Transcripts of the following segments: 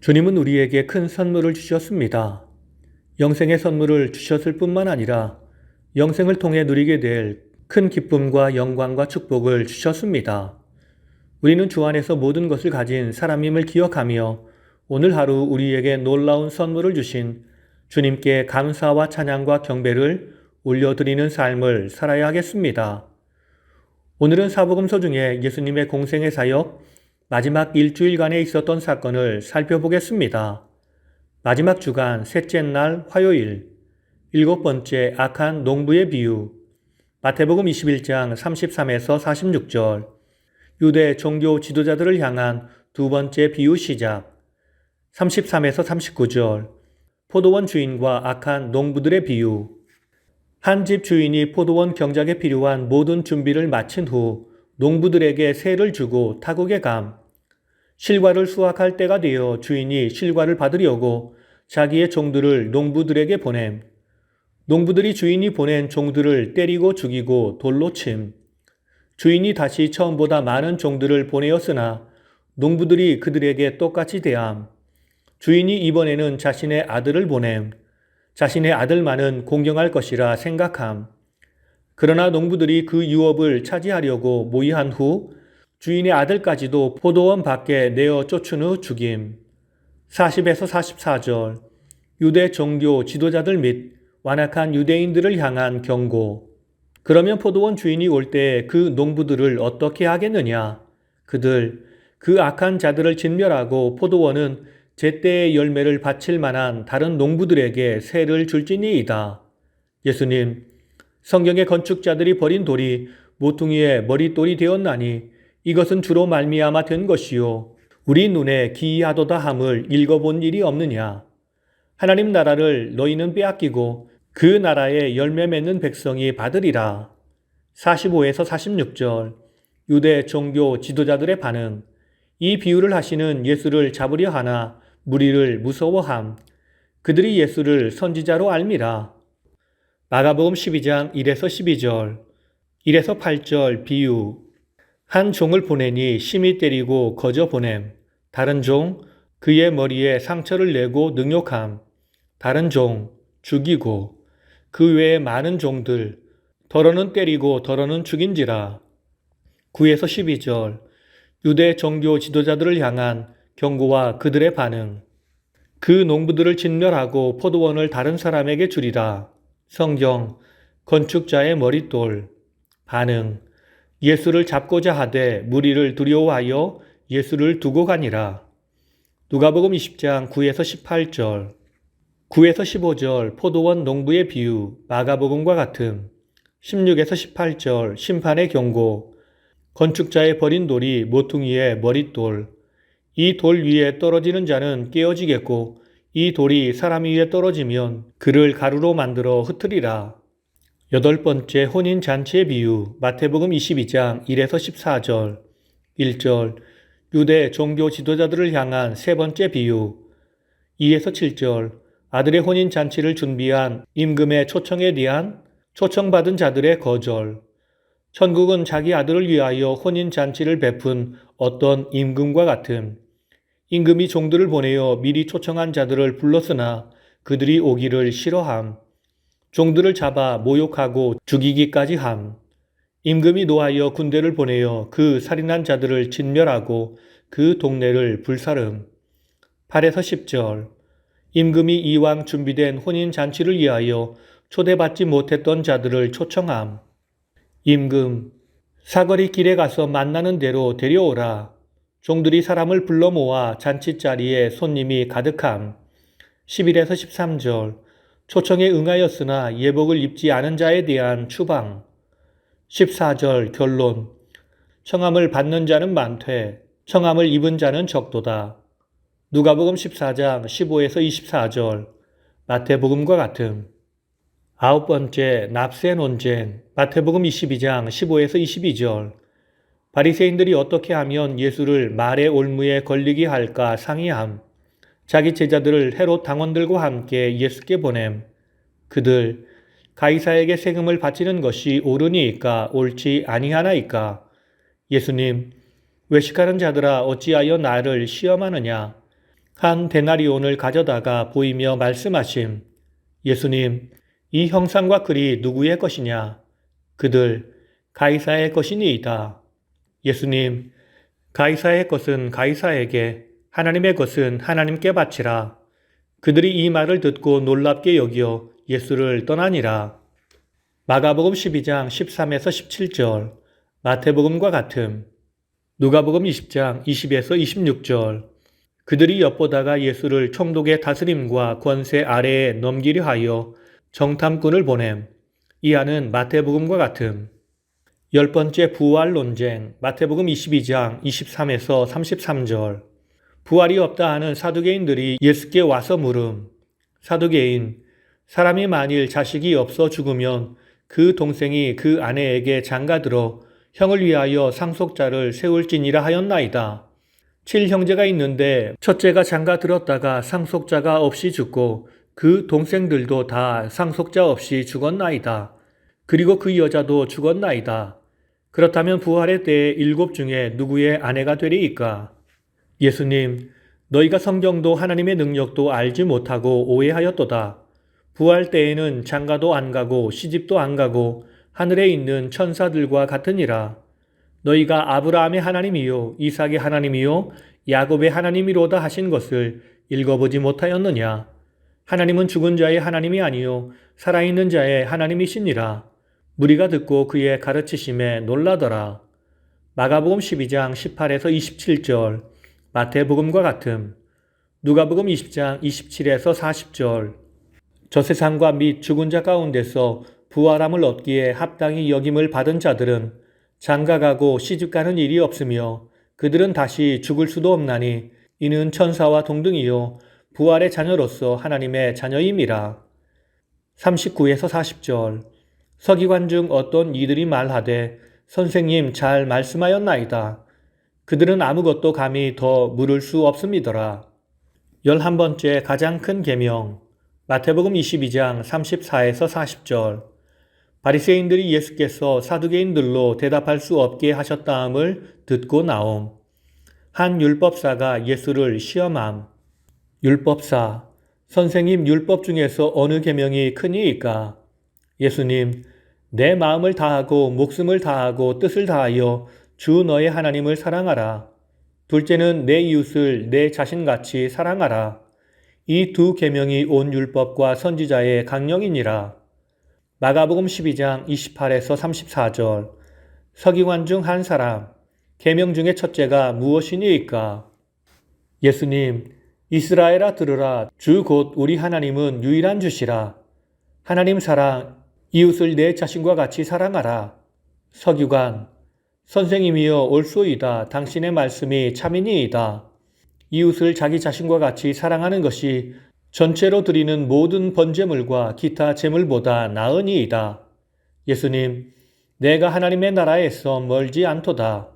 주님은 우리에게 큰 선물을 주셨습니다. 영생의 선물을 주셨을 뿐만 아니라 영생을 통해 누리게 될 큰 기쁨과 영광과 축복을 주셨습니다. 우리는 주 안에서 모든 것을 가진 사람임을 기억하며 오늘 하루 우리에게 놀라운 선물을 주신 주님께 감사와 찬양과 경배를 올려드리는 삶을 살아야 하겠습니다. 오늘은 사복음서 중에 예수님의 공생의 사역 마지막 일주일간에 있었던 사건을 살펴보겠습니다. 마지막 주간 셋째 날 화요일, 일곱 번째 악한 농부의 비유, 마태복음 21장 33에서 46절, 유대 종교 지도자들을 향한 두 번째 비유 시작, 33에서 39절, 포도원 주인과 악한 농부들의 비유. 한 집 주인이 포도원 경작에 필요한 모든 준비를 마친 후 농부들에게 세를 주고 타국에 감. 실과를 수확할 때가 되어 주인이 실과를 받으려고 자기의 종들을 농부들에게 보냄. 농부들이 주인이 보낸 종들을 때리고 죽이고 돌로 침. 주인이 다시 처음보다 많은 종들을 보내었으나 농부들이 그들에게 똑같이 대함. 주인이 이번에는 자신의 아들을 보냄. 자신의 아들만은 공경할 것이라 생각함. 그러나 농부들이 그 유업을 차지하려고 모의한 후 주인의 아들까지도 포도원 밖에 내어 쫓은 후 죽임. 40에서 44절, 유대 종교 지도자들 및 완악한 유대인들을 향한 경고. 그러면 포도원 주인이 올 때 그 농부들을 어떻게 하겠느냐? 그들, 그 악한 자들을 진멸하고 포도원은 제때의 열매를 바칠 만한 다른 농부들에게 세를 줄지니이다. 예수님, 성경의 건축자들이 버린 돌이 모퉁이의 머릿돌이 되었나니 이것은 주로 말미암아 된 것이요. 우리 눈에 기이하도다 함을 읽어본 일이 없느냐? 하나님 나라를 너희는 빼앗기고 그 나라에 열매 맺는 백성이 받으리라. 45에서 46절, 유대 종교 지도자들의 반응. 이 비유를 하시는 예수를 잡으려 하나 무리를 무서워함. 그들이 예수를 선지자로 알미라. 마가복음 12장 1에서 12절, 1에서 8절 비유. 한 종을 보내니 심히 때리고 거저 보냄. 다른 종 그의 머리에 상처를 내고 능욕함. 다른 종 죽이고 그 외에 많은 종들 더러는 때리고 더러는 죽인지라. 9에서 12절, 유대 종교 지도자들을 향한 경고와 그들의 반응. 그 농부들을 진멸하고 포도원을 다른 사람에게 주리라. 성경, 건축자의 머릿돌. 반응. 예수를 잡고자 하되 무리를 두려워하여 예수를 두고 가니라. 누가복음 20장 9에서 18절, 9에서 15절 포도원 농부의 비유, 마가복음과 같음. 16에서 18절 심판의 경고. 건축자의 버린 돌이 모퉁이의 머릿돌. 이 돌 위에 떨어지는 자는 깨어지겠고 이 돌이 사람 위에 떨어지면 그를 가루로 만들어 흩으리라. 여덟 번째 혼인잔치의 비유, 마태복음 22장 1에서 14절, 1절, 유대 종교 지도자들을 향한 세 번째 비유, 2에서 7절, 아들의 혼인잔치를 준비한 임금의 초청에 대한 초청받은 자들의 거절. 천국은 자기 아들을 위하여 혼인잔치를 베푼 어떤 임금과 같음. 임금이 종들을 보내어 미리 초청한 자들을 불렀으나 그들이 오기를 싫어함. 종들을 잡아 모욕하고 죽이기까지 함. 임금이 노하여 군대를 보내어 그 살인한 자들을 진멸하고 그 동네를 불사름. 8에서 10절, 임금이 이왕 준비된 혼인잔치를 위하여 초대받지 못했던 자들을 초청함. 임금, 사거리 길에 가서 만나는 대로 데려오라. 종들이 사람을 불러 모아 잔치자리에 손님이 가득함. 11에서 13절, 초청에 응하였으나 예복을 입지 않은 자에 대한 추방. 14절 결론, 청함을 받는 자는 많되 청함을 입은 자는 적도다. 누가복음 14장 15에서 24절, 마태복음과 같음. 아홉 번째 납세 논쟁, 마태복음 22장 15에서 22절. 바리새인들이 어떻게 하면 예수를 말의 올무에 걸리게 할까 상의함. 자기 제자들을 헤롯 당원들과 함께 예수께 보냄. 그들, 가이사에게 세금을 바치는 것이 옳으니이까 옳지 아니하나이까? 예수님, 외식하는 자들아 어찌하여 나를 시험하느냐? 한 데나리온을 가져다가 보이며 말씀하심. 예수님, 이 형상과 글이 누구의 것이냐? 그들, 가이사의 것이니이다. 예수님, 가이사의 것은 가이사에게, 하나님의 것은 하나님께 바치라. 그들이 이 말을 듣고 놀랍게 여기어 예수를 떠나니라. 마가복음 12장 13에서 17절, 마태복음과 같음. 누가복음 20장 20에서 26절. 그들이 엿보다가 예수를 총독의 다스림과 권세 아래에 넘기려 하여 정탐꾼을 보냄. 이하는 마태복음과 같음. 10번째 부활 논쟁, 마태복음 22장 23에서 33절. 부활이 없다 하는 사두개인들이 예수께 와서 물음. 사두개인, 사람이 만일 자식이 없어 죽으면 그 동생이 그 아내에게 장가들어 형을 위하여 상속자를 세울지니라 하였나이다. 7형제가 있는데 첫째가 장가들었다가 상속자가 없이 죽고 그 동생들도 다 상속자 없이 죽었나이다. 그리고 그 여자도 죽었나이다. 그렇다면 부활의 때에 7 중에 누구의 아내가 되리이까? 예수님, 너희가 성경도 하나님의 능력도 알지 못하고 오해하였도다. 부활 때에는 장가도 안 가고 시집도 안 가고 하늘에 있는 천사들과 같으니라. 너희가 아브라함의 하나님이요 이삭의 하나님이요 야곱의 하나님이로다 하신 것을 읽어보지 못하였느냐? 하나님은 죽은 자의 하나님이 아니요 살아있는 자의 하나님이시니라. 무리가 듣고 그의 가르치심에 놀라더라. 마가복음 12장 18에서 27절, 마태복음과 같음. 누가복음 20장 27에서 40절. 저 세상과 및 죽은 자 가운데서 부활함을 얻기에 합당히 여김을 받은 자들은 장가가고 시집가는 일이 없으며 그들은 다시 죽을 수도 없나니 이는 천사와 동등이요 부활의 자녀로서 하나님의 자녀임이라. 39에서 40절. 서기관 중 어떤 이들이 말하되 선생님 잘 말씀하였나이다. 그들은 아무것도 감히 더 물을 수 없음이더라. 11번째 가장 큰 계명, 마태복음 22장 34에서 40절. 바리새인들이 예수께서 사두개인들로 대답할 수 없게 하셨다함을 듣고 나옴. 한 율법사가 예수를 시험함. 율법사, 선생님 율법 중에서 어느 계명이 크니이까? 예수님, 내 마음을 다하고 목숨을 다하고 뜻을 다하여 주 너의 하나님을 사랑하라. 둘째는 내 이웃을 내 자신같이 사랑하라. 이 2 계명이 온 율법과 선지자의 강령이니라. 마가복음 12장 28에서 34절. 서기관 중 한 사람, 계명 중에 첫째가 무엇이니이까? 예수님, 이스라엘아 들으라. 주 곧 우리 하나님은 유일한 주시라. 하나님 사랑, 이웃을 내 자신과 같이 사랑하라. 서기관, 선생님이여 옳소이다. 당신의 말씀이 참이니이다. 이웃을 자기 자신과 같이 사랑하는 것이 전체로 드리는 모든 번제물과 기타 제물보다 나으니이다. 예수님, 내가 하나님의 나라에서 멀지 않도다.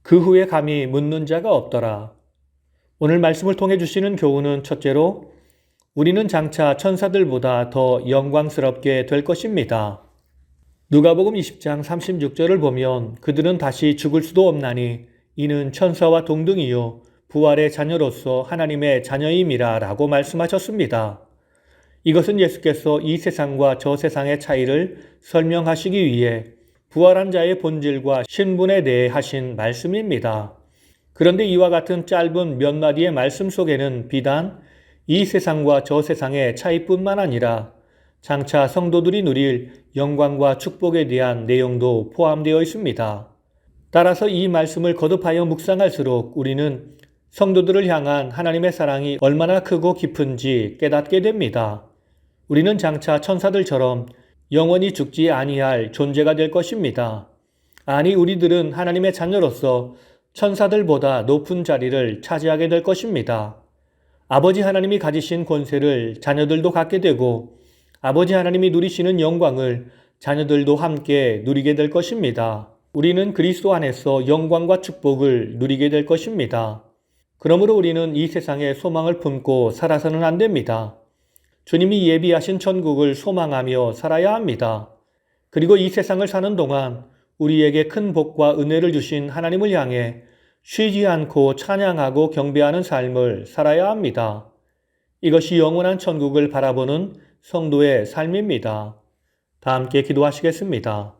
그 후에 감히 묻는 자가 없더라. 오늘 말씀을 통해 주시는 교훈은 첫째로 우리는 장차 천사들보다 더 영광스럽게 될 것입니다. 누가복음 20장 36절을 보면 그들은 다시 죽을 수도 없나니 이는 천사와 동등이요 부활의 자녀로서 하나님의 자녀임이라 라고 말씀하셨습니다. 이것은 예수께서 이 세상과 저 세상의 차이를 설명하시기 위해 부활한 자의 본질과 신분에 대해 하신 말씀입니다. 그런데 이와 같은 짧은 몇 마디의 말씀 속에는 비단 이 세상과 저 세상의 차이뿐만 아니라 장차 성도들이 누릴 영광과 축복에 대한 내용도 포함되어 있습니다. 따라서 이 말씀을 거듭하여 묵상할수록 우리는 성도들을 향한 하나님의 사랑이 얼마나 크고 깊은지 깨닫게 됩니다. 우리는 장차 천사들처럼 영원히 죽지 아니할 존재가 될 것입니다. 아니, 우리들은 하나님의 자녀로서 천사들보다 높은 자리를 차지하게 될 것입니다. 아버지 하나님이 가지신 권세를 자녀들도 갖게 되고 아버지 하나님이 누리시는 영광을 자녀들도 함께 누리게 될 것입니다. 우리는 그리스도 안에서 영광과 축복을 누리게 될 것입니다. 그러므로 우리는 이 세상에 소망을 품고 살아서는 안 됩니다. 주님이 예비하신 천국을 소망하며 살아야 합니다. 그리고 이 세상을 사는 동안 우리에게 큰 복과 은혜를 주신 하나님을 향해 쉬지 않고 찬양하고 경배하는 삶을 살아야 합니다. 이것이 영원한 천국을 바라보는 성도의 삶입니다. 다 함께 기도하시겠습니다.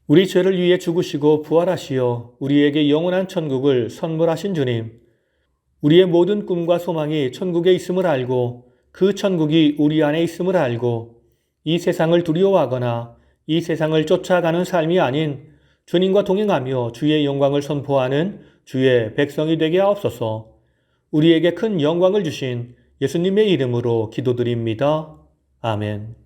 우리 죄를 위해 죽으시고 부활하시어 우리에게 영원한 천국을 선물하신 주님, 우리의 모든 꿈과 소망이 천국에 있음을 알고 그 천국이 우리 안에 있음을 알고 이 세상을 두려워하거나 이 세상을 쫓아가는 삶이 아닌 주님과 동행하며 주의 영광을 선포하는 주의 백성이 되게 하옵소서. 우리에게 큰 영광을 주신 예수님의 이름으로 기도드립니다. 아멘.